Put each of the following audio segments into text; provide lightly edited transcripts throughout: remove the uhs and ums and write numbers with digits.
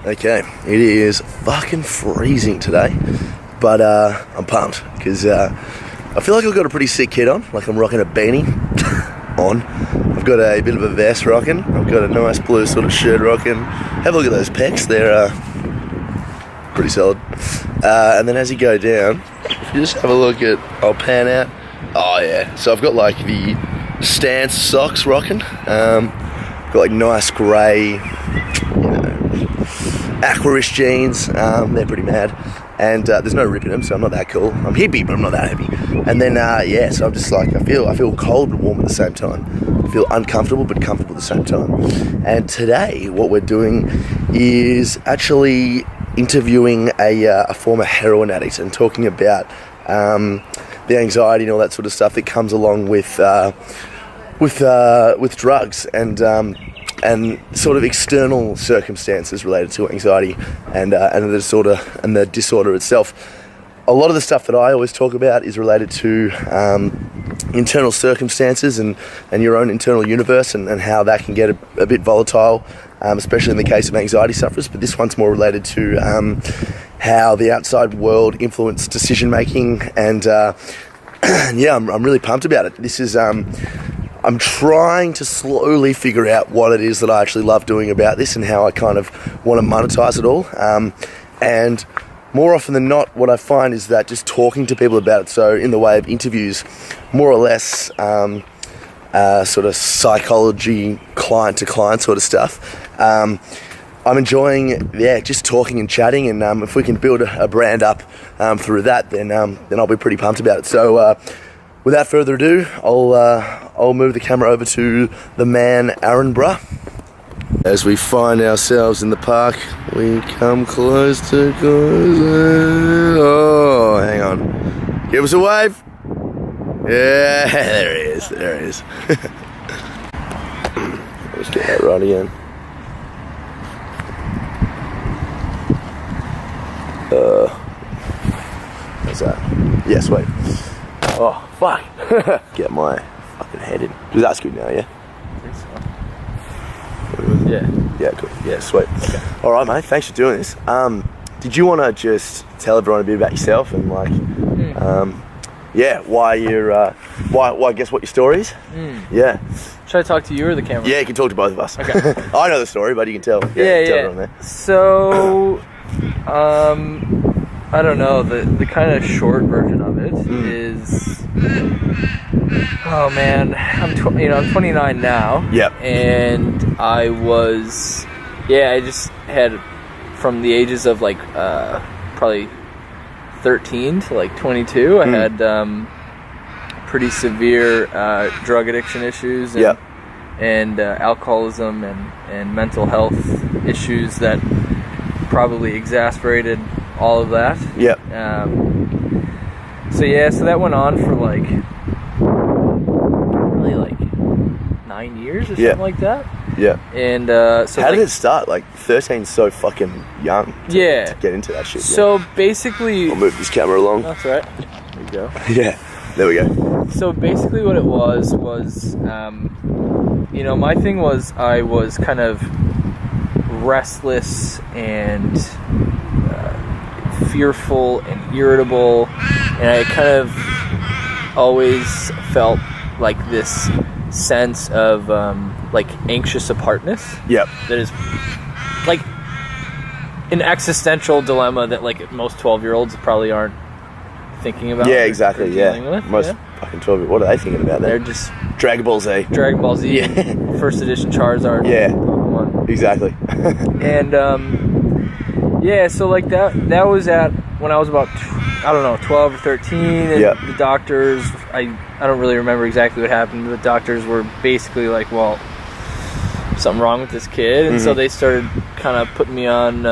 Okay, it is fucking freezing today, but I'm pumped because I feel like I've got a pretty sick kit on. Like I'm rocking a beanie on. I've got a bit of a vest rocking. I've got a nice blue sort of shirt rocking. Have a look at those pecs. They're pretty solid. And then as you go down, if you just have a look at, I'll pan out. Oh yeah, so I've got like the Stance socks rocking. Got like nice grey, Aquarish jeans. They're pretty mad. And there's no rip in them, so I'm not that cool. I'm hippie, but I'm not that hippie. And then, so I'm just like, I feel cold but warm at the same time. I feel uncomfortable but comfortable at the same time. And today, what we're doing is actually interviewing a former heroin addict and talking about the anxiety and all that sort of stuff that comes along with drugs and sort of external circumstances related to anxiety and the disorder itself. A lot of the stuff that I always talk about is related to internal circumstances and your own internal universe and how that can get a bit volatile, especially in the case of anxiety sufferers. But this one's more related to how the outside world influenced decision making, and I'm really pumped about it. This is I'm trying to slowly figure out what it is that I actually love doing about this and how I kind of want to monetize it all. And more often than not, what I find is that just talking to people about it, so in the way of interviews, more or less sort of psychology, client-to-client sort of stuff, I'm enjoying, just talking and chatting, and if we can build a brand up through that, then I'll be pretty pumped about it. So without further ado, I'll move the camera over to the man, Ahern, bruh. As we find ourselves in the park, we come close to closer. Oh, hang on. Give us a wave. Yeah, there he is. There he is. Let's get that right again. What's that? Yes, wait. Oh, fuck. Get my fucking head in. That's good now, yeah? I think so. Yeah. Yeah, cool. Yeah, sweet. Okay. All right, mate. Thanks for doing this. Did you want to just tell everyone a bit about yourself and why you're, why guess what your story is? Yeah. Should I talk to you or the camera? Yeah, you can talk to both of us. Okay. I know the story, but you can tell. Yeah. Tell everyone there. So, I don't know. The kind of short version of it is. Oh man, I'm 29 now. Yep. And I was, I just had from the ages of like probably 13 to like 22. I had pretty severe drug addiction issues and alcoholism and mental health issues that probably exasperated all of that. Yep. So that went on for like probably like 9 years or something like that. Yeah. And so how did it start? Like 13's so fucking young to get into that shit. So basically, I'll move this camera along. That's right. There you go. Yeah. There we go. So basically what it was my thing was I was kind of restless and fearful and irritable, and I kind of always felt like this sense of like anxious apartness. Yep. That is like an existential dilemma that like most 12-year-olds probably aren't thinking about. Yeah, exactly. Yeah. Most fucking 12. What are they thinking about? They're just Dragon Ball Z. Dragon Ball Z. Yeah. First edition Charizard. Yeah. Pokemon. Exactly. And so like that was at when I was about 12 or 13, and the doctors, I don't really remember exactly what happened, but the doctors were basically like, well, something wrong with this kid, and so they started kind of putting me on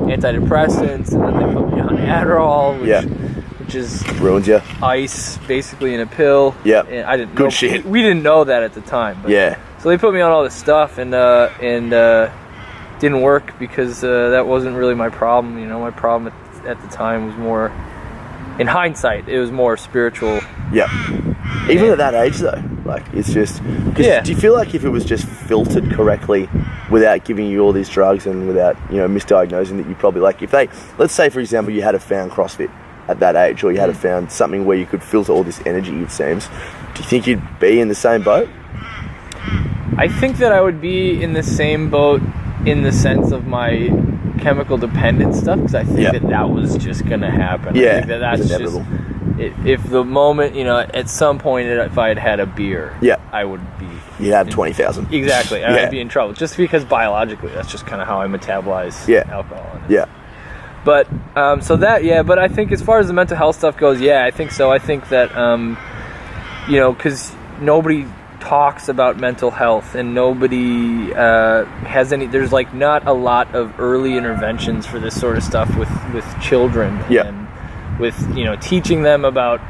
antidepressants, and then they put me on Adderall, which is ruins you. Ice basically in a pill. Yeah. And I didn't Good know, shit. We didn't know that at the time. But, so they put me on all this stuff, and didn't work because that wasn't really my problem. My problem at the time was more, in hindsight, it was more spiritual. Yeah. Even at that age, though, like, it's just... 'cause Yeah. do you feel like if it was just filtered correctly without giving you all these drugs and without, misdiagnosing, that you probably, like, if they... Let's say, for example, you had found CrossFit at that age, or you had found something where you could filter all this energy, it seems, do you think you'd be in the same boat? I think that I would be in the same boat in the sense of my chemical dependent stuff, because I think that was just going to happen. Yeah, I think that's it's just... inevitable. If the moment, at some point, if I had had a beer, I would be... You'd have 20,000. Exactly. I'd be in trouble. Just because biologically, that's just kind of how I metabolize alcohol. Yeah. But, but I think as far as the mental health stuff goes, I think so. I think that, because nobody talks about mental health and nobody has any... There's, like, not a lot of early interventions for this sort of stuff with children. Yeah. And with, teaching them about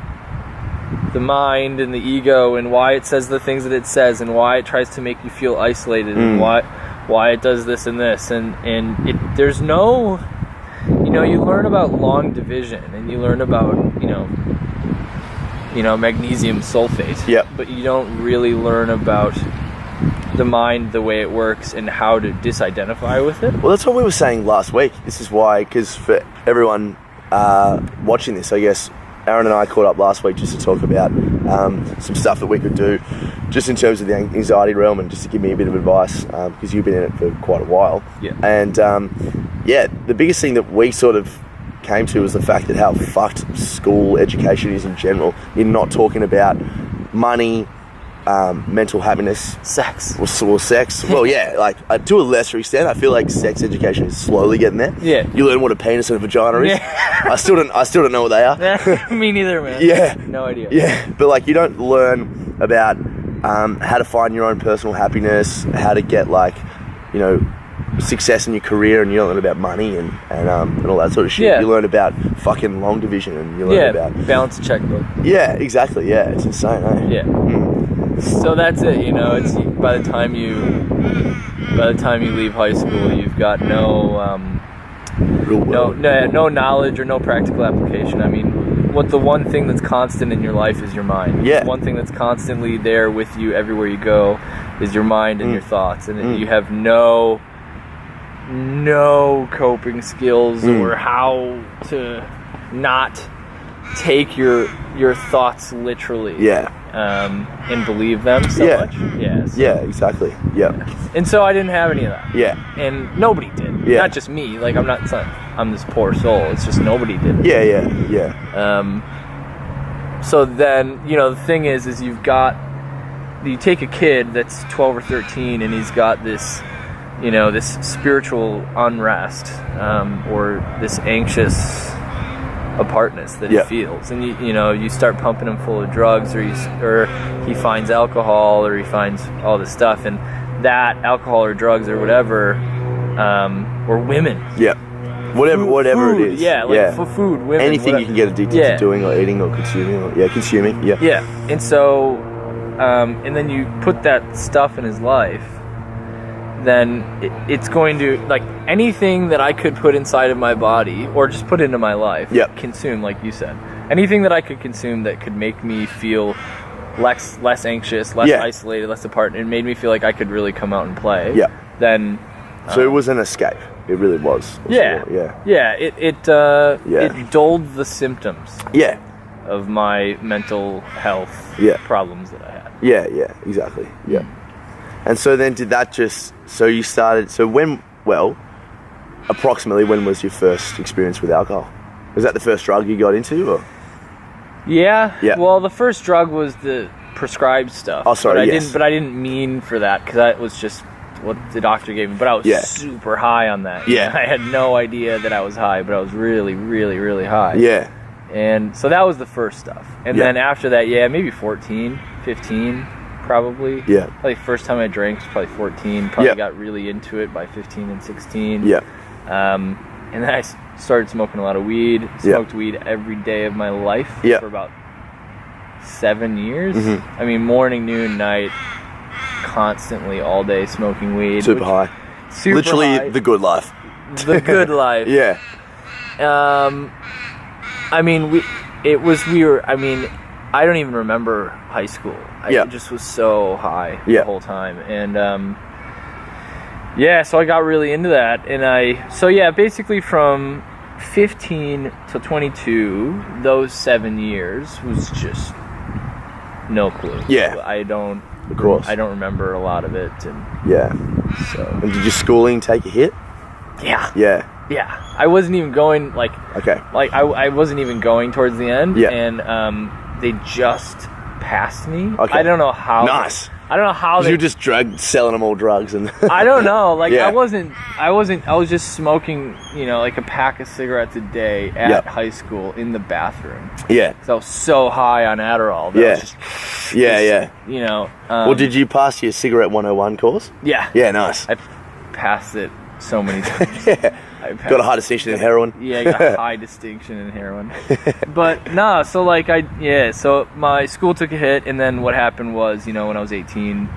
the mind and the ego and why it says the things that it says and why it tries to make you feel isolated and why it does this and this. And there's no... you learn about long division and you learn about, magnesium sulfate. Yep. But you don't really learn about the mind, the way it works, and how to disidentify with it. Well, that's what we were saying last week. This is why, because for everyone watching this, I guess, Ahern and I caught up last week just to talk about some stuff that we could do just in terms of the anxiety realm, and just to give me a bit of advice, because you've been in it for quite a while. Yeah. And the biggest thing that we sort of came to was the fact that how fucked school education is in general. You're not talking about money, mental happiness, sex, or sex. Well, to a lesser extent, I feel like sex education is slowly getting there. Yeah, you learn what a penis and a vagina is. Yeah. I still don't know what they are. Me neither, man. Yeah, no idea. Yeah, but you don't learn about how to find your own personal happiness, how to get success in your career, and you don't learn about money and all that sort of shit. Yeah. You learn about fucking long division, and you learn about balance checkbook. Yeah, exactly. Yeah, it's insane, eh? Yeah. So that's it. It's by the time you leave high school, you've got no knowledge or no practical application. I mean, the one thing that's constant in your life is your mind. Yeah. The one thing that's constantly there with you everywhere you go is your mind and your thoughts, and you have no coping skills or how to not take your thoughts literally. Yeah. And believe them so much. Yeah. So. Yeah, exactly. Yeah. And so I didn't have any of that. Yeah. And nobody did. Yeah. Not just me. I'm this poor soul. It's just nobody did. Yeah. So then, the thing is you take a kid that's 12 or 13 and he's got this, this spiritual unrest, or this anxious apartness that he feels, and you start pumping him full of drugs, or he finds alcohol, or he finds all this stuff, and that alcohol or drugs or whatever, or women, whatever food, it is, for food, women, anything you can get addicted to doing or eating or consuming, and so and then you put that stuff in his life, then it's going to, anything that I could put inside of my body or just put into my life, consume, like you said. Anything that I could consume that could make me feel less anxious, less isolated, less apart, and made me feel like I could really come out and play. Yeah. Then... so it was an escape. It really was. It dulled the symptoms. Yeah. Of my mental health problems that I had. Yeah, exactly. Yeah. And so then approximately when was your first experience with alcohol? Was that the first drug you got into, or? Yeah. Well, the first drug was the prescribed stuff. Oh, sorry, but I didn't mean for that, because that was just what the doctor gave me. But I was super high on that. Yeah. I had no idea that I was high, but I was really, really, really high. Yeah. And so that was the first stuff. And then after that, maybe 14, 15, probably. Yeah. Probably first time I drank was probably 14. Probably got really into it by 15 and 16. Yeah. And then I started smoking a lot of weed. Smoked weed every day of my life for about 7 years. Mm-hmm. I mean, morning, noon, night, constantly, all day smoking weed. Super high. Literally high. The good life. The good life. Yeah. I mean, I don't even remember high school. I just was so high the whole time. And so I got really into that. And basically from 15 to 22, those 7 years was just no clue. I don't remember a lot of it. And so. And did your schooling take a hit? Yeah. I wasn't even going I wasn't even going towards the end. And they just passed me. I don't know how. Nice. I don't know how you just selling them all drugs and. I don't know. I was just smoking, like a pack of cigarettes a day at high school in the bathroom. Yeah. Because I was so high on Adderall. Well, did you pass your cigarette 101 course? Yeah. Yeah, nice. I passed it so many times. Got a high distinction in heroin. I got a high distinction in heroin. But no, so so my school took a hit, and then what happened was, when I was 18,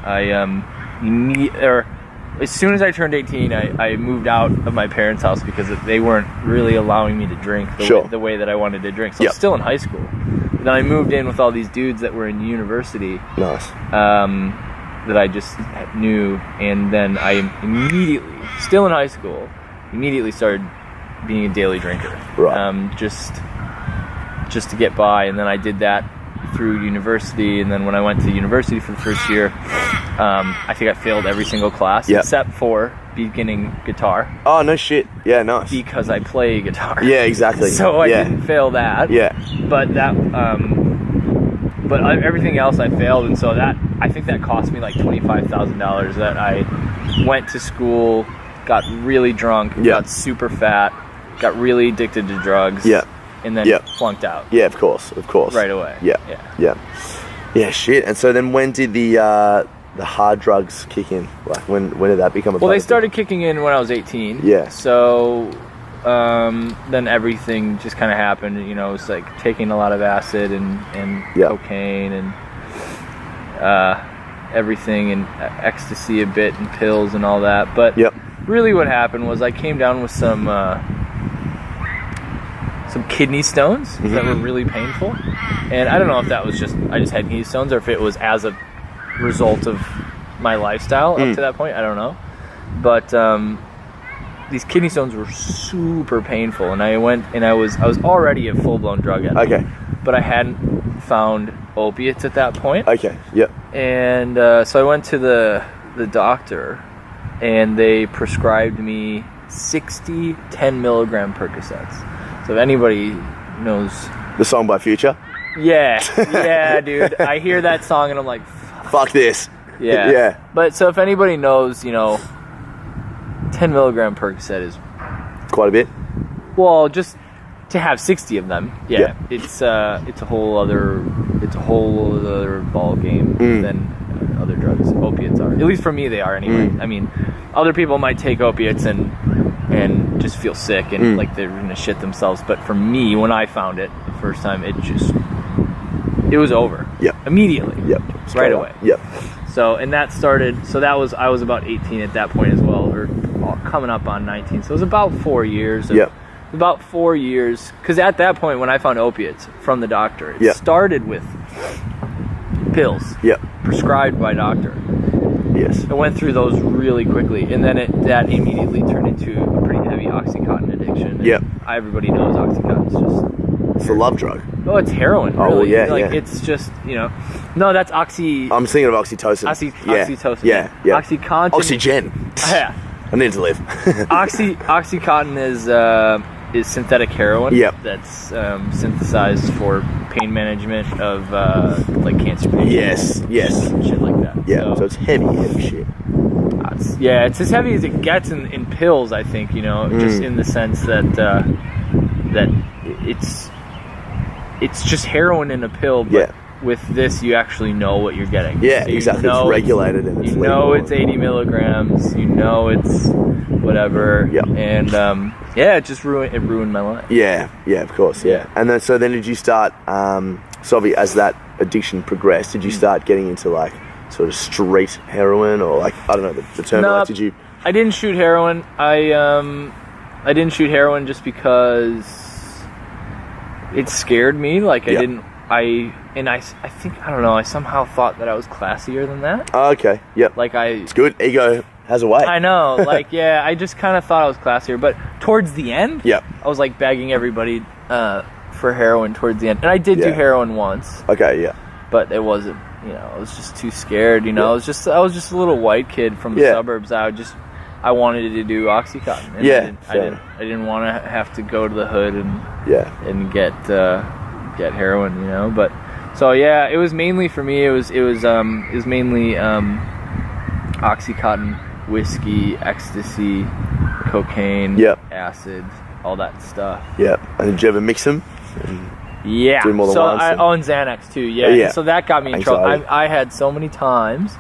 as soon as I turned 18, I moved out of my parents' house because they weren't really allowing me to drink the way that I wanted to drink. So I was still in high school. Then I moved in with all these dudes that were in university. Nice. That I just knew, and then I immediately, still in high school, started being a daily drinker. Right. Just to get by, and then I did that through university, and then when I went to university for the first year, I think I failed every single class except for beginning guitar. Oh, no shit. Yeah, nice. Because I play guitar. Yeah, exactly. So I didn't fail that. Yeah. But but everything else I failed, and so I think that cost me like $25,000. That I went to school, got really drunk, got super fat, got really addicted to drugs, and then flunked out. Yeah, of course. Right away. Yeah, shit. And so then when did the hard drugs kick in? Like when did that become a Well, they started kicking in when I was 18. Yeah. So then everything just kind of happened. It was like taking a lot of acid and cocaine and everything, and ecstasy a bit, and pills and all that. But really what happened was I came down with some kidney stones that were really painful. And I don't know if that was I just had kidney stones, or if it was as a result of my lifestyle up to that point. I don't know. But these kidney stones were super painful, and I went and I was already a full-blown drug addict. Okay. But I hadn't found opiates at that point. Okay. Yep. And so I went to the doctor, and they prescribed me 60 10 milligram Percocets. So if anybody knows the song by Future. Yeah, dude. I hear that song and I'm like, fuck this. Yeah. But so if anybody knows, 10 milligram Percocet is quite a bit. Well, just to have 60 of them, it's a whole other ball game than other drugs. Opiates are, at least for me, they are anyway. I mean, other people might take opiates and just feel sick and like they're gonna shit themselves. But for me, when I found it the first time, it was over. Immediately. Right away. So, and that started, I was about 18 at that point as well, or coming up on 19. So it was about 4 years. About 4 years, because at that point when I found opiates from the doctor, it started with pills prescribed by doctor. Yes. I went through those really quickly, and then that immediately turned into a pretty heavy OxyContin addiction. Everybody knows OxyContin. It's a love drug. Oh, it's heroin. Oh, really. yeah. It's just, no, that's oxy. I'm thinking of oxytocin. Oxytocin. Yeah. OxyContin. Oxygen. Yeah. I need to live. OxyContin is synthetic heroin. That's synthesized for pain management of like cancer patients. Yes. Shit like that. So it's heavy shit. It's as heavy as it gets in pills, I think, just in the sense that that it's just heroin in a pill, but with this you actually know what you're getting. So exactly. It's regulated and it's legal. It's 80 milligrams, it's whatever. And it just ruined my life. Of course. And then did you start as that addiction progressed, did you start getting into like sort of street heroin, or like, I don't know the term? No, like, did you? I didn't shoot heroin. I didn't shoot heroin just because it scared me. Like I I think, I don't know, I somehow thought that I was classier than that. Oh, okay. Yep. Like It's good. Ego has a way. I know. Like, yeah, I just kind of thought I was classier. But towards the end, Yep. I was like begging everybody for heroin towards the end. And I did do heroin once. Okay, yeah. But it wasn't, I was just too scared, I was just a little white kid from the suburbs. I wanted to do Oxycontin. And I didn't want to have to go to the hood and get heroin, But so yeah, it was mainly for me. It was mainly Oxycontin, whiskey, ecstasy, cocaine, acid, all that stuff. Yeah. And did you ever mix them? Yeah. Do more than once? And Xanax too. Yeah. So that got me in trouble. I had so many times.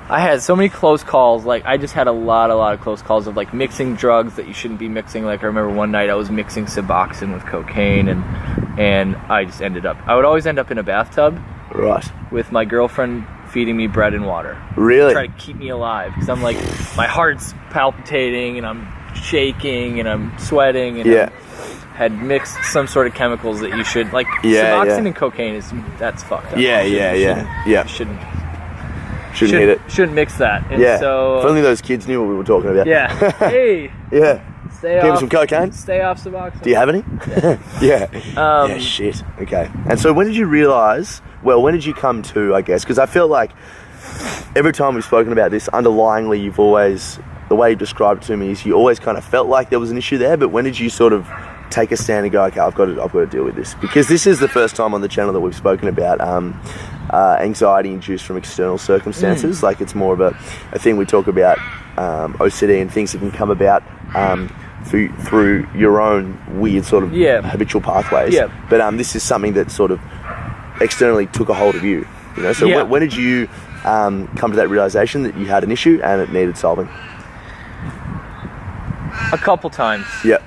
I had so many close calls. Like, I just had a lot of close calls of like mixing drugs that you shouldn't be mixing. Like, I remember one night I was mixing Suboxone with cocaine, and I just I would always end up in a bathtub, right, with my girlfriend feeding me bread and water. Really? To try to keep me alive, because I'm like, my heart's palpitating and I'm shaking and I'm sweating and I had mixed some sort of chemicals that you should, like, Suboxone and cocaine that's fucked up. Yeah. Shouldn't hit it. Shouldn't mix that. And so, if only those kids knew what we were talking about. Yeah. Hey. Yeah. Stay Give off. me some cocaine. Stay off Suboxone. Do you have any? Yeah. Yeah. Shit. Okay. And so, when did you realise? Well, when did you come to? I guess because I feel like every time we've spoken about this, underlyingly, you've always, the way you described it to me is you always kind of felt like there was an issue there. But when did you sort of take a stand and go, okay, I've got to deal with this? Because this is the first time on the channel that we've spoken about anxiety induced from external circumstances. Like, it's more of a thing we talk about, OCD and things that can come about through your own weird sort of habitual pathways. But this is something that sort of externally took a hold of you. So when did you come to that realization that you had an issue and it needed solving? A couple times. Yeah.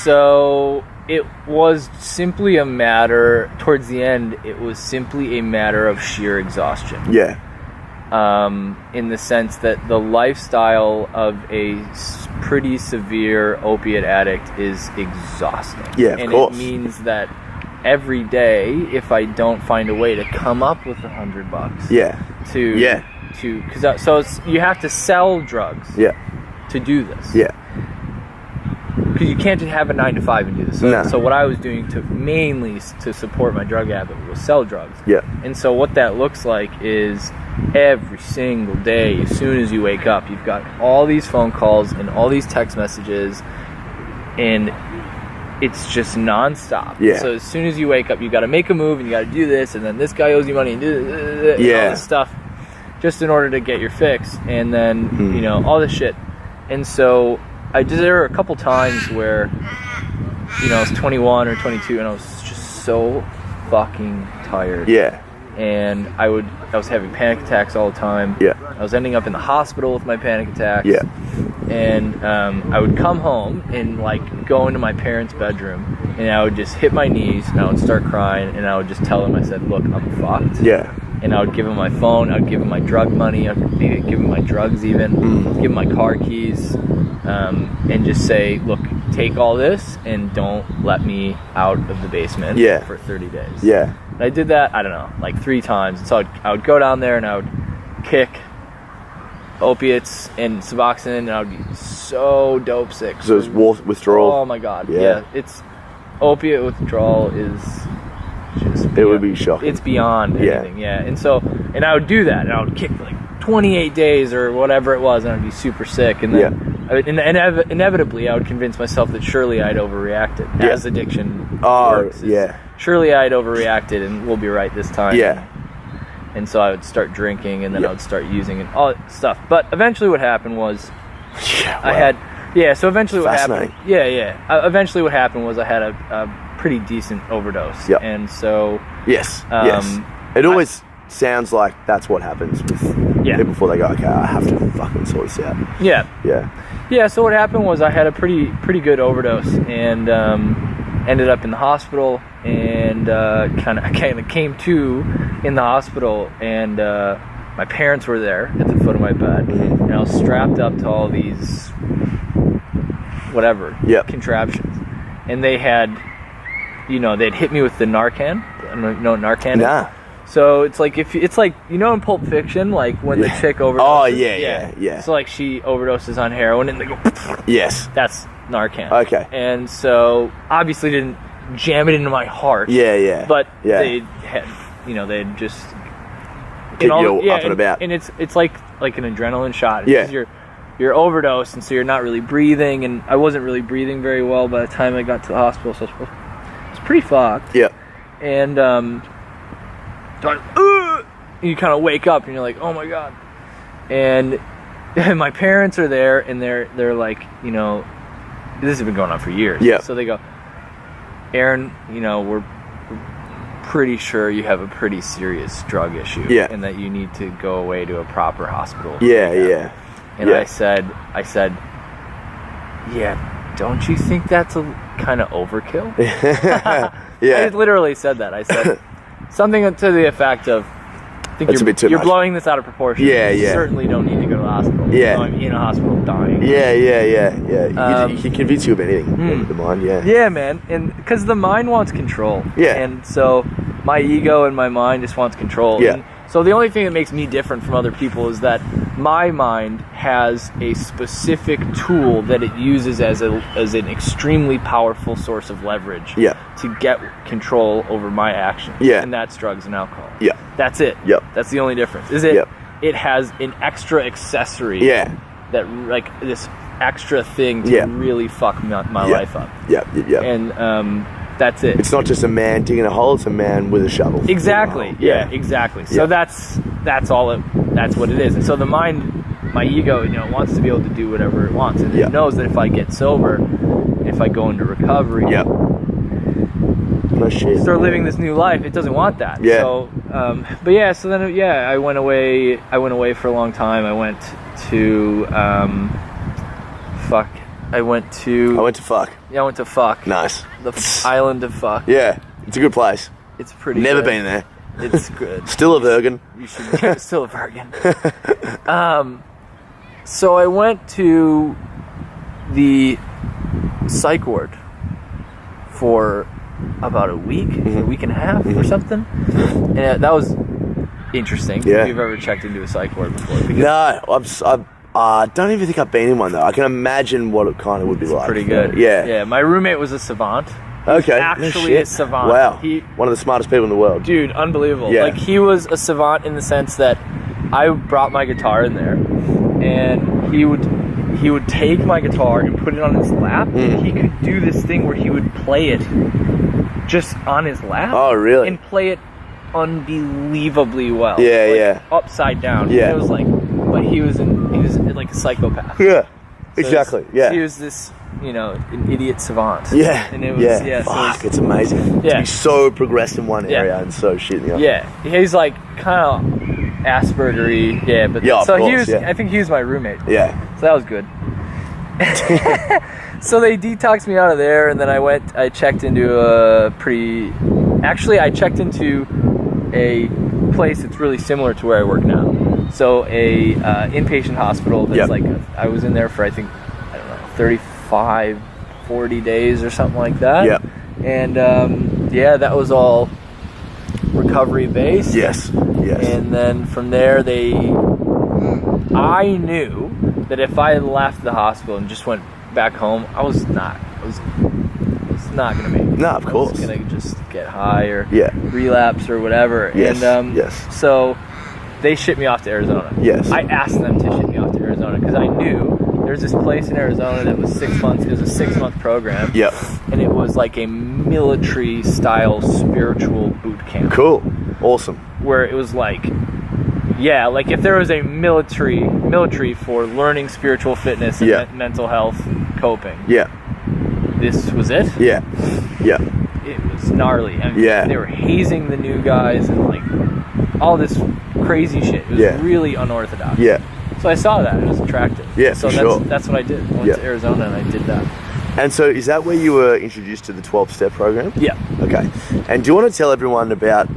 So it was simply a matter, towards the end, it was simply a matter of sheer exhaustion. Yeah. In the sense that the lifestyle of a pretty severe opiate addict is exhausting. Yeah, of course. And it means that every day, if I don't find a way to come up with $100, because you have to sell drugs to do this. Yeah. Because you can't just have a 9-to-5 and do this. So what I was doing mainly to support my drug habit was sell drugs. Yeah. And so what that looks like is every single day, as soon as you wake up, you've got all these phone calls and all these text messages, and it's just nonstop. Yeah. So as soon as you wake up, you got to make a move, and you got to do this, and then this guy owes you money, and do and all this stuff, just in order to get your fix, and then all this shit. And so there were a couple times where, I was 21 or 22, and I was just so fucking tired. Yeah. And I was having panic attacks all the time. Yeah. I was ending up in the hospital with my panic attacks. Yeah. And I would come home and go into my parents' bedroom, and I would just hit my knees, and I would start crying, and I would just tell them, I said, look, I'm fucked. Yeah. And I would give him my phone, I would give him my drug money, I would maybe give him my drugs even, give him my car keys, and just say, look, take all this and don't let me out of the basement for 30 days. Yeah. And I did that, I don't know, 3 times. And so I would go down there and I would kick opiates and Suboxone, and I would be so dope sick. So it's withdrawal? Oh my God. Yeah. It's opiate withdrawal is just it would be shocking. It's beyond anything. Yeah. And so, and I would do that, and I would kick 28 days or whatever it was, and I'd be super sick. And then inevitably I would convince myself that surely I'd overreacted, as addiction works. Surely I'd overreacted, and we'll be right this time. Yeah. And so I would start drinking, and then I would start using and all that stuff. But eventually what happened was eventually what happened eventually what happened was I had a pretty decent overdose. Yep. And so yes. It always sounds like that's what happens with people before they go, okay, I have to fucking sort this out. Yeah, so what happened was I had a pretty good overdose, and ended up in the hospital, and kind of came to in the hospital, and my parents were there at the foot of my bed, and I was strapped up to all these contraptions, and they had they'd hit me with the Narcan, don't know, you know what Narcan is? Nah. So it's like it's like, you know, in Pulp Fiction, like when the chick overdoses. Oh yeah. So like she overdoses on heroin and they go. Yes. That's Narcan. Okay. And so obviously didn't jam it into my heart. Yeah. But yeah. they had, you know, they had just Keep you up and about. And it's like an adrenaline shot. Yeah. You're overdosed, and so you're not really breathing, and I wasn't really breathing very well by the time I got to the hospital, so it's pretty fucked. Yeah. And you kind of wake up and you're like, oh my god. And my parents are there, and they're like, you know, this has been going on for years. Yeah. So they go, Ahern, you know, we're pretty sure you have a pretty serious drug issue. Yeah. And that you need to go away to a proper hospital. Yeah. And I said, yeah, don't you think that's a kind of overkill? Yeah. I literally said that. I said something to the effect of, I think That's a bit too you're much. blowing this out of proportion. Yeah, You yeah. certainly don't need to go to the hospital. Yeah. I'm in a hospital dying. Yeah. You can convince you of anything with the mind. Yeah. Yeah, man. And because the mind wants control. Yeah. And so my ego and my mind just wants control. Yeah. And so the only thing that makes me different from other people is that my mind has a specific tool that it uses as an extremely powerful source of leverage. Yeah. To get control over my actions. Yeah. And that's drugs and alcohol. Yeah. That's it. Yep. That's the only difference. Yep. It has an extra accessory. Yeah. That like this extra thing to Yeah. really fuck my life up. Yeah. And that's it. It's not just a man digging a hole; it's a man with a shovel. Exactly. digging a hole. Yeah. Exactly. So that's all. That's what it is. And so the mind, my ego, you know, wants to be able to do whatever it wants, and it knows that if I get sober, if I go into recovery, Yep. No shit. start living this new life, it doesn't want that. Yeah. So, but yeah. So then, yeah, I went away. I went away for a long time. I went to, I went to fuck. Yeah, I went to fuck. Nice. The island of fuck. Yeah, it's a good place. It's pretty. Never good. been there. It's good. Still a virgin. You should still a virgin. So I went to the psych ward for about a week and a half or something, and that was interesting. Yeah. If you've ever checked into a psych ward before? Because No, I don't even think I've been in one though. I can imagine what it kind of would be like. pretty good. Yeah. Yeah. My roommate was a savant. Okay. Actually, No a shit. savant. Wow. He, One of the smartest people in the world. dude, unbelievable. Yeah. Like, he was a savant in the sense that I brought my guitar in there, and he would take my guitar and put it on his lap, and he could do this thing where he would play it just on his lap. Oh, really? And play it unbelievably well. Yeah, Like, yeah. upside down. Yeah. It was like, but he was like a psychopath. Yeah. So Exactly. he Yeah. was this, you know, an idiot savant. Yeah. And it was, yeah. so it Fuck, was- it's amazing. Yeah. To be so progressed in one Yeah. area and so shit in the other. Yeah, he's like kind of Asperger-y. Yeah, but Yeah, of so he course, was. yeah. I think he was my roommate. Yeah. So that was good. So they detoxed me out of there, and then I checked into I checked into a place that's really similar to where I work now. So a inpatient hospital that's Yep. like, I was in there for, I think, I don't know, 35, 40 days or something like that. Yep. And that was all recovery based. Yes. Yes. And then from there, I knew that if I left the hospital and just went back home, I was not gonna make it. No, of course. I was gonna just get high or Yeah. relapse or whatever. Yes, And yes. So they shipped me off to Arizona. Yes. I asked them to ship me off to Arizona because I knew there's this place in Arizona that was 6 months. It was a 6-month program. Yep. And it was like a military style spiritual boot camp. Cool. Awesome. Where it was like, yeah, like if there was a military for learning spiritual fitness and Yeah. mental health coping, Yeah. this was it. Yeah. Yeah. It was gnarly. I mean, Yeah. they were hazing the new guys and like all this crazy shit. It was Yeah. really unorthodox. Yeah. So I saw that. It was attractive. Yeah, So for that's sure. that's what I did. I went Yeah. to Arizona and I did that. And so, is that where you were introduced to the 12-step program? Yeah. Okay. And do you want to tell everyone about,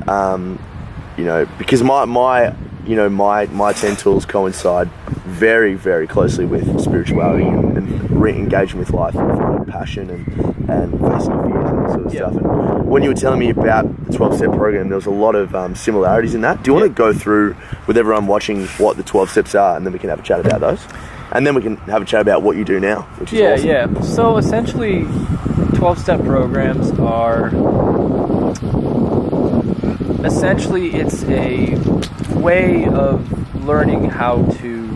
because my 10 tools coincide very, very closely with spirituality and re-engaging with life, and finding passion and facing your fears and that sort of Yeah. stuff. And when you were telling me about the 12-step program, there was a lot of similarities in that. Do you want to go through with everyone watching what the 12 steps are, and then we can have a chat about those? And then we can have a chat about what you do now, which is awesome. Yeah. So essentially, 12-step programs are essentially it's a way of learning how to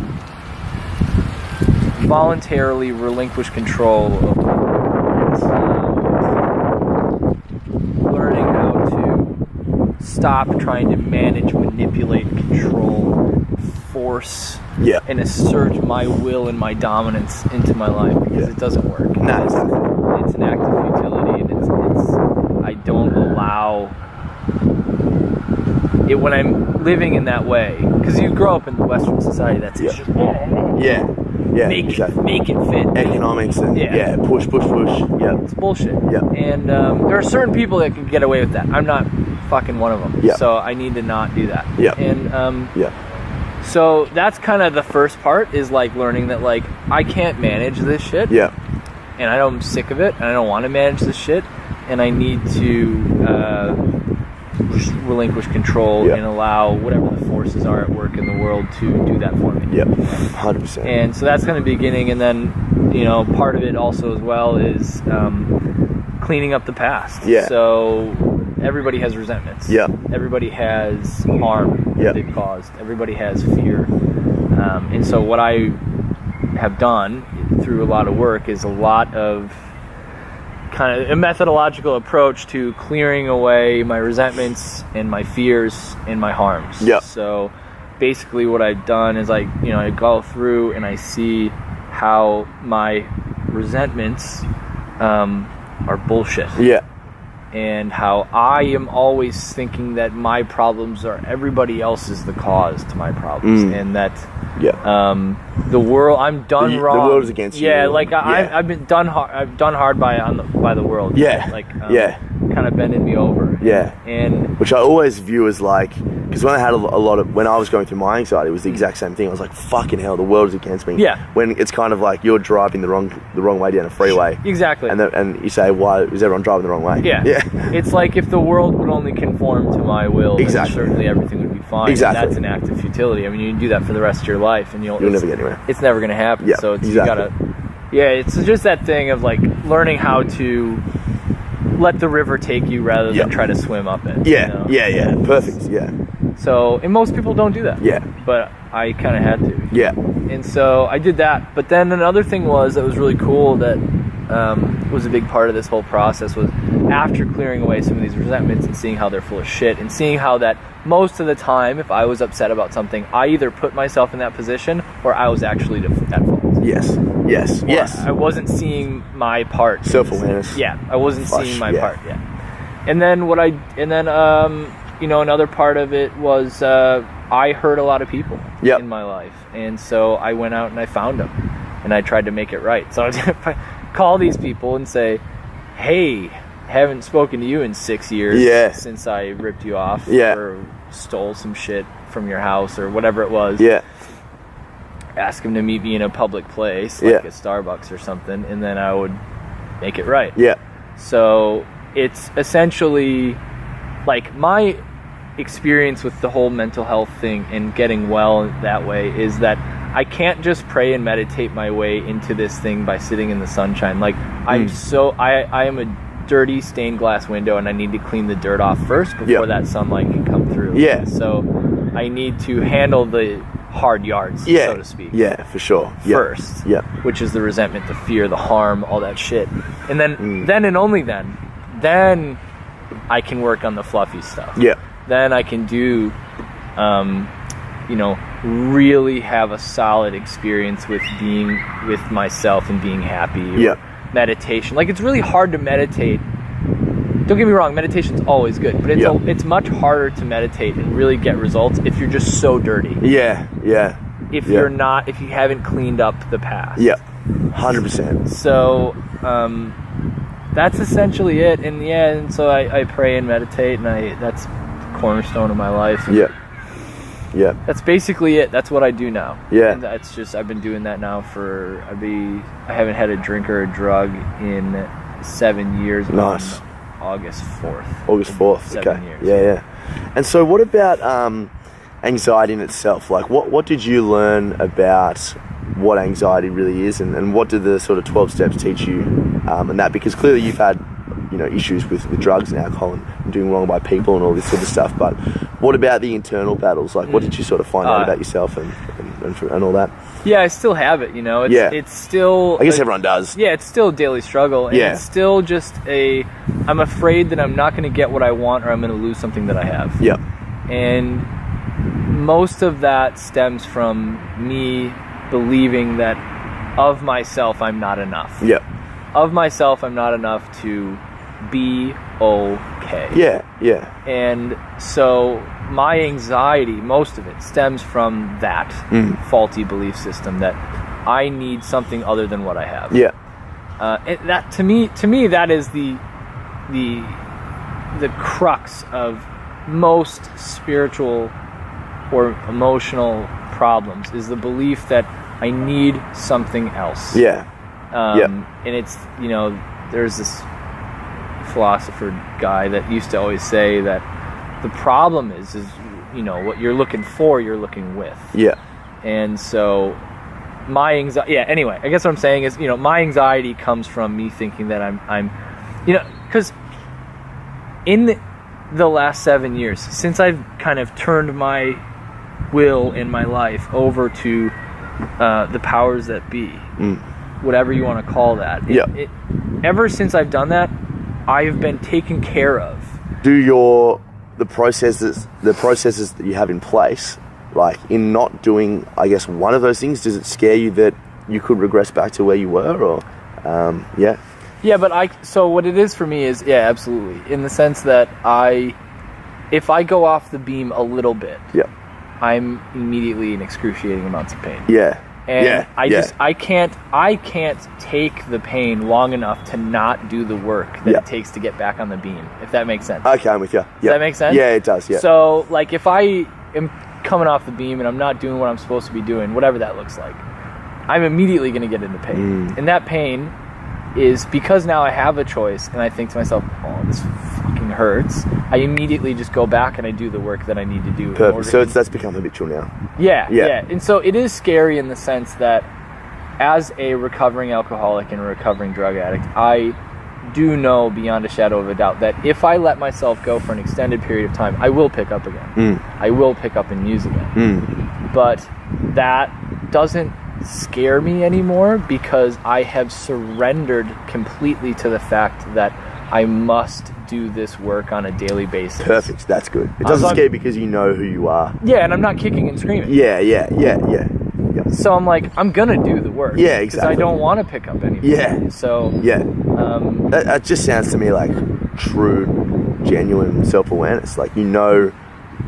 voluntarily relinquish control of learning how to stop trying to manage, manipulate, control, force, and assert my will and my dominance into my life, because it doesn't work. No, exactly. It's an act of futility, and it's I don't allow it when I'm living in that way, because you grow up in the Western society that's just make it fit economics and push it's bullshit. And there are certain people that can get away with that. I'm not fucking one of them, so I need to not do that. And so that's kind of the first part, is like learning that like I can't manage this shit, and I'm sick of it, and I don't want to manage this shit, and I need to relinquish control and allow whatever the forces are at work in the world to do that for me. 100%. And so that's kind of the beginning, and then, you know, part of it also as well is cleaning up the past. So everybody has resentments. Everybody has harm that they've caused. Everybody has fear. And so what I have done through a lot of work is a lot of kind of a methodological approach to clearing away my resentments and my fears and my harms. So basically what I've done is I go through and I see how my resentments are bullshit. And how I am always thinking that my problems are everybody else's the cause to my problems, and that the world, I'm done wrong. The world is against you. I've been done hard. I've done hard by the world. Kind of bending me over. And which I always view as like, because when I had a lot of, when I was going through my anxiety, it was the exact same thing. I was like, fucking hell, the world is against me. When it's kind of like you're driving the wrong way down a freeway. Exactly. And you say, why is everyone driving the wrong way? It's like if the world would only conform to my will, then certainly everything would be fine. And that's an act of futility. I mean, you can do that for the rest of your life, and you'll never get anywhere. It's never going to happen. So you gotta, it's just that thing of like learning how to let the river take you rather than try to swim up it. Perfect. So, and most people don't do that. But I kind of had to. And so I did that. But then another thing that was really cool that was a big part of this whole process was after clearing away some of these resentments and seeing how they're full of shit, and seeing how that most of the time, if I was upset about something, I either put myself in that position or I was actually at fault. Yes. I wasn't seeing my part. Self-awareness. I wasn't seeing my part. And then another part of it was I hurt a lot of people in my life, and so I went out and I found them, and I tried to make it right. So I call these people and say, "Hey, haven't spoken to you in 6 years since I ripped you off or stole some shit from your house or whatever it was." Ask them to meet me in a public place, like a Starbucks or something, and then I would make it right. So it's essentially like my experience with the whole mental health thing and getting well that way is that I can't just pray and meditate my way into this thing by sitting in the sunshine. Like I am a dirty stained glass window, and I need to clean the dirt off first before that sunlight can come through. So I need to handle the hard yards, so to speak. For sure. First. Which is the resentment, the fear, the harm, all that shit. And then and only then I can work on the fluffy stuff. Then I can do really have a solid experience with being with myself and being happy. Meditation. Like, it's really hard to meditate. Don't get me wrong, meditation's always good, but it's much harder to meditate and really get results if you're just so dirty. If you're not, if you haven't cleaned up the past. 100%. So, that's essentially it. And so I pray and meditate, and that's the cornerstone of my life. That's basically it. That's what I do now. And that's just, I've been doing that now I haven't had a drink or a drug in 7 years. Nice. On August 4th. August 4th. 7 Okay. years. Yeah. And so what about anxiety in itself? Like what did you learn about what anxiety really is, and what did the sort of 12 steps teach you, and that, because clearly you've had, you know, issues with drugs and alcohol and doing wrong by people and all this sort of stuff, but what about the internal battles? Like what did you sort of find out about yourself and all that? Yeah, I still have it, you know. It's still... I guess everyone does. Yeah, it's still a daily struggle. And it's still just I'm afraid that I'm not going to get what I want, or I'm going to lose something that I have. Yep. And most of that stems from me believing that of myself I'm not enough. Yep. Of myself I'm not enough to be okay. Yeah. And so my anxiety, most of it, stems from that faulty belief system that I need something other than what I have. Yeah. And that to me that is the crux of most spiritual or emotional problems, is the belief that I need something else. Yeah. And it's, you know, there's this philosopher guy that used to always say that the problem is you know, what you're looking for, you're looking with. Yeah. And so my anxiety, anyway, I guess what I'm saying is, you know, my anxiety comes from me thinking that I'm you know, because in the last 7 years, since I've kind of turned my will in my life over to the powers that be, whatever you want to call that. Ever since I've done that, I've been taken care of. Do the processes that you have in place, like in not doing, I guess, one of those things, does it scare you that you could regress back to where you were, or Yeah, but so what it is for me is, absolutely, in the sense that if I go off the beam a little bit, I'm immediately in excruciating amounts of pain. And I can't take the pain long enough to not do the work that it takes to get back on the beam, if that makes sense. Okay, I'm with you. Does that make sense? Yeah, it does, yeah. So, like, if I am coming off the beam and I'm not doing what I'm supposed to be doing, whatever that looks like, I'm immediately going to get into pain. And that pain is because now I have a choice, and I think to myself, oh, this fucking hurts. I immediately just go back and I do the work that I need to do. Perfect. So that's become habitual now. Yeah. And so it is scary in the sense that as a recovering alcoholic and a recovering drug addict, I do know beyond a shadow of a doubt that if I let myself go for an extended period of time, I will pick up again. I will pick up and use again. But that doesn't scare me anymore because I have surrendered completely to the fact that I must do this work on a daily basis. Perfect. That's good. It doesn't scare you because you know who you are. Yeah, and I'm not kicking and screaming. Yeah. So I'm like, I'm gonna do the work. Yeah, exactly. Because I don't want to pick up anymore. Yeah. So that just sounds to me like true, genuine self-awareness. Like, you know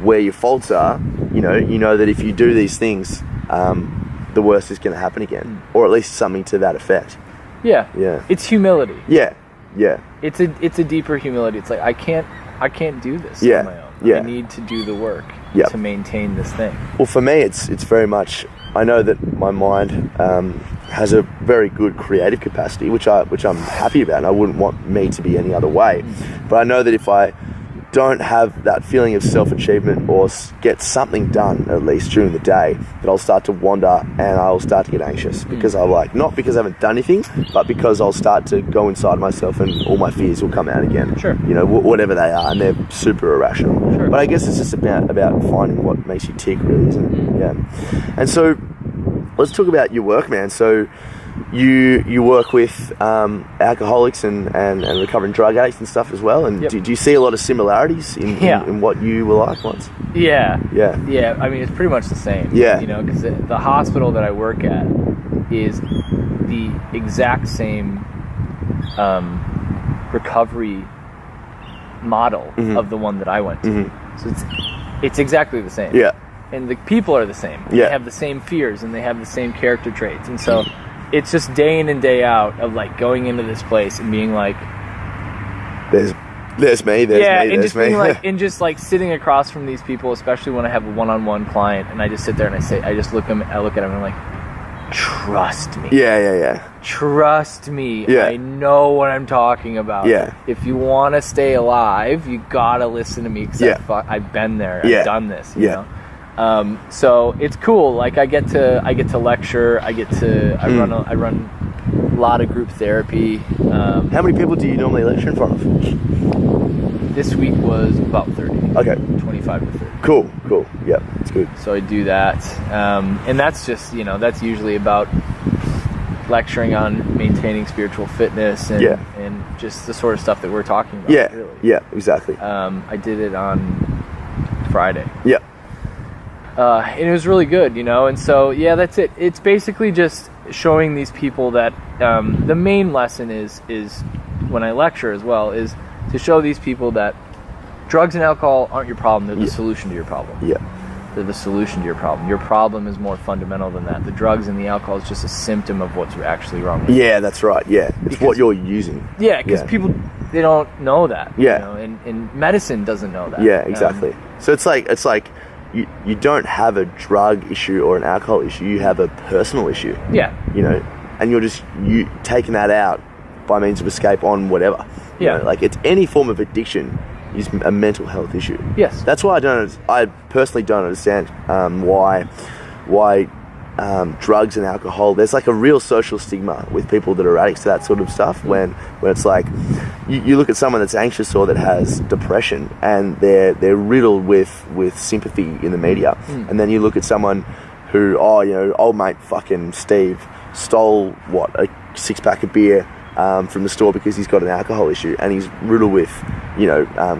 where your faults are. You know that if you do these things, the worst is going to happen again, or at least something to that effect. Yeah. It's humility. Yeah. It's a deeper humility. It's like I can't do this on my own. Yeah. I need to do the work to maintain this thing. Well, for me, it's very much. I know that my mind has a very good creative capacity, which I'm happy about, and I wouldn't want me to be any other way. But I know that if I don't have that feeling of self-achievement or get something done at least during the day, that I'll start to wander and I'll start to get anxious because I'm like, not because I haven't done anything, but because I'll start to go inside myself and all my fears will come out again. Sure. You know, whatever they are, and they're super irrational. Sure. But I guess it's just about finding what makes you tick, really, isn't it? Yeah. And so let's talk about your work, man. So you work with alcoholics and recovering drug addicts and stuff as well, and do you see a lot of similarities in what you were like once? Yeah. I mean, it's pretty much the same. Yeah. You know, because the hospital that I work at is the exact same recovery model of the one that I went to. So it's exactly the same. Yeah. And the people are the same. Yeah. They have the same fears and they have the same character traits, and so. It's just day in and day out of like going into this place and being like, there's me, and just like sitting across from these people, especially when I have a one-on-one client, and I just sit there and I look at them and I'm like, trust me. Yeah. Trust me, Yeah. I know what I'm talking about. Yeah. If you want to stay alive, you gotta listen to me because Yeah. I've been there. Yeah. I've done this. You Yeah. know? So it's cool. Like I get to lecture. I run a lot of group therapy. How many people do you normally lecture in front of? This week was about 30. Okay. 25 to 30. Cool. Yeah, it's good. So I do that, and that's just that's usually about lecturing on maintaining spiritual fitness and Yeah. and just the sort of stuff that we're talking about. Yeah. Really. Yeah. Exactly. I did it on Friday. Yeah. And it was really good, and so that's it. It's basically just showing these people that the main lesson is when I lecture as well is to show these people that drugs and alcohol aren't your problem. They're the solution to your problem. Yeah. They're the solution to your problem. Your problem is more fundamental than that. The drugs and the alcohol is just a symptom of what's actually wrong with you. Yeah, that's right. Yeah, it's what you're using. Yeah, because people, they don't know that. Yeah. And medicine doesn't know that. Yeah, exactly. So it's like you don't have a drug issue or an alcohol issue. You have a personal issue. Yeah. And you're just taking that out by means of escape on whatever. Yeah. Like it's any form of addiction is a mental health issue. Yes. That's why I personally don't understand why drugs and alcohol, there's like a real social stigma with people that are addicts to that sort of stuff when it's like you look at someone that's anxious or that has depression and they're riddled with sympathy in the media, and then you look at someone who old mate fucking Steve stole a 6-pack of beer from the store because he's got an alcohol issue and he's riddled with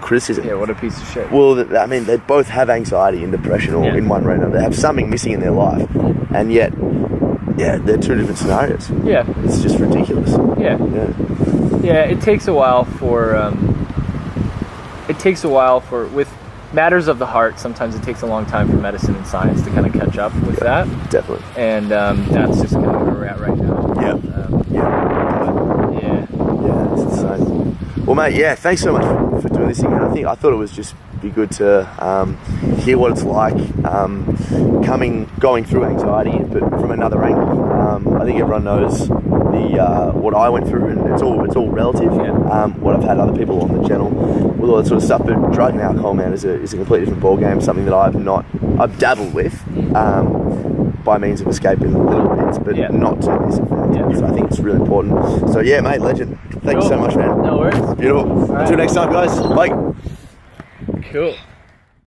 criticism. Yeah, what a piece of shit. Well, I mean, they both have anxiety and depression, or in one way or another. They have something missing in their life, and yet, they're two different scenarios. Yeah. It's just ridiculous. Yeah. Yeah, it takes a while for with matters of the heart. Sometimes it takes a long time for medicine and science to kind of catch up with that. Definitely. And that's just kind of where we're at right now. Yeah, it's insane. Well, mate, thanks so much for doing this thing. And I thought it was just be good to hear what it's like going through anxiety, but from another angle. I think everyone knows what I went through, and it's all relative. What I've had other people on the channel with all that sort of stuff, but drug and alcohol, man, is a completely different ballgame. Something that I've dabbled with by means of escaping little bits, but not to this effect. So I think it's really important. So mate, legend. Thank you so much, man. No worries. Beautiful. Right. Until next time, guys. Bye. Cool.